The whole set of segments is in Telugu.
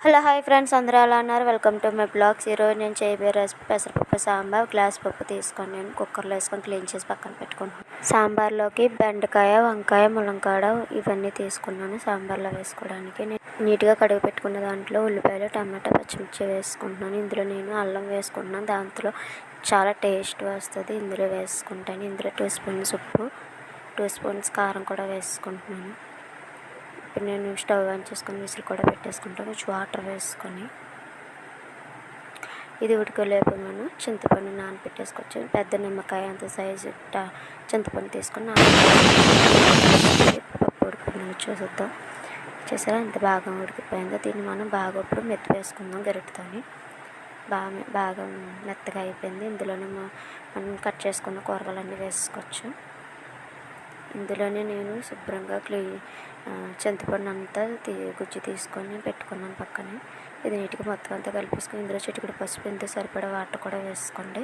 హలో హాయ్ ఫ్రెండ్స్, అందరూ ఎలా ఉన్నారు? Welcome to my blogs. ఈరోజు నేను చేయబోయే రెసిపీ పెసరపప్పు సాంబార్. గ్లాస్ పప్పు తీసుకొని నేను కుక్కర్లో వేసుకొని క్లీన్ చేసి పక్కన పెట్టుకున్నాను. సాంబార్లోకి బెండకాయ, వంకాయ, ములంకాడ ఇవన్నీ తీసుకున్నాను సాంబార్లో వేసుకోవడానికి. నేను నీట్గా కడిగి పెట్టుకున్న దాంట్లో ఉల్లిపాయలు, టమాటా, పచ్చిమిర్చి వేసుకుంటున్నాను. ఇందులో నేను అల్లం వేసుకుంటున్నాను. దాంట్లో చాలా టేస్ట్ వస్తుంది. ఇందులో వేసుకుంటాను. ఇందులో 2 స్పూన్స్ ఉప్పు, 2 స్పూన్స్ కారం కూడా వేసుకుంటున్నాను. ఇప్పుడు నేను స్టవ్ ఆన్ చేసుకొని విసిల్ కూడా పెట్టేసుకుంటాను. కొంచెం వాటర్ వేసుకొని ఇది ఉడికేలోపు మనం చింతపండు నానబెట్టేసుకోవచ్చు. పెద్ద నిమ్మకాయ అంత సైజు చింతపండు తీసుకొని పప్పు ఉడికిపోయింది చూద్దాం. చూసారా ఎంత బాగా ఉడికిపోయిందో. దీన్ని మనం బాగా ఇప్పుడు మెత్తి వేసుకుందాం గరిటెతోని. బాగా మెత్తగా అయిపోయింది. ఇందులోనే మనం కట్ చేసుకున్న కూరగాయలన్నీ వేసుకోవచ్చు. ఇందులోనే నేను శుభ్రంగా చింతపండు అంతా గుజ్జు తీసుకొని పెట్టుకున్నాను పక్కనే. ఇది నీట్గా మొత్తం అంతా కలిపేసుకొని ఇందులో చిటికెడు పసుపు, ఇంత సరిపడా వాటర్ కూడా వేసుకోండి.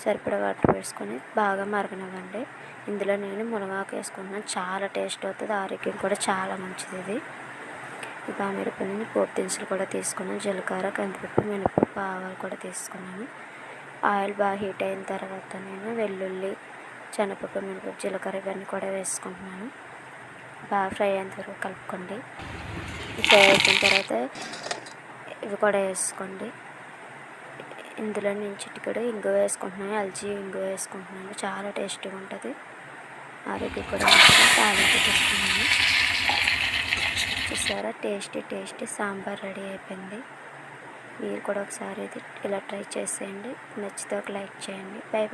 సరిపడా వాటర్ వేసుకొని బాగా మరగనివ్వండి. ఇందులో నేను మునగాకు వేసుకుంటున్నాను. చాలా టేస్ట్ అవుతుంది, ఆరోగ్యం కూడా చాలా మంచిది. ఇది బాగా మిరపని పోపు దినుసులు కూడా తీసుకున్నాను. జీలకర్ర, కందిపప్పు, మినపప్పు, ఆవాలు కూడా తీసుకున్నాను. ఆయిల్ బాగా హీట్ అయిన తర్వాత నేను వెల్లుల్లి, శనగపప్పు, మినపప్పు, జీలకర్ర ఇవన్నీ కూడా వేసుకుంటున్నాను. బాగా ఫ్రై అయ్యేంత వరకు కలుపుకోండి. ఫ్రై అయిన తర్వాత ఇవి కూడా వేసుకోండి. ఇందులో నేను చిటికెడు ఇంగువ వేసుకుంటున్నాను. అల్చి ఇంగువ వేసుకుంటున్నాను. చాలా టేస్టీగా ఉంటుంది, ఆరోగ్యం కూడా ఉంటుంది. తాలింపు తీసుకున్నాను. చూసారా, టేస్టీ సాంబార్ రెడీ అయిపోయింది. మీరు కూడా ఒకసారి ఇది ఇలా ట్రై చేసేయండి. నచ్చితే ఒక లైక్ చేయండి. బై.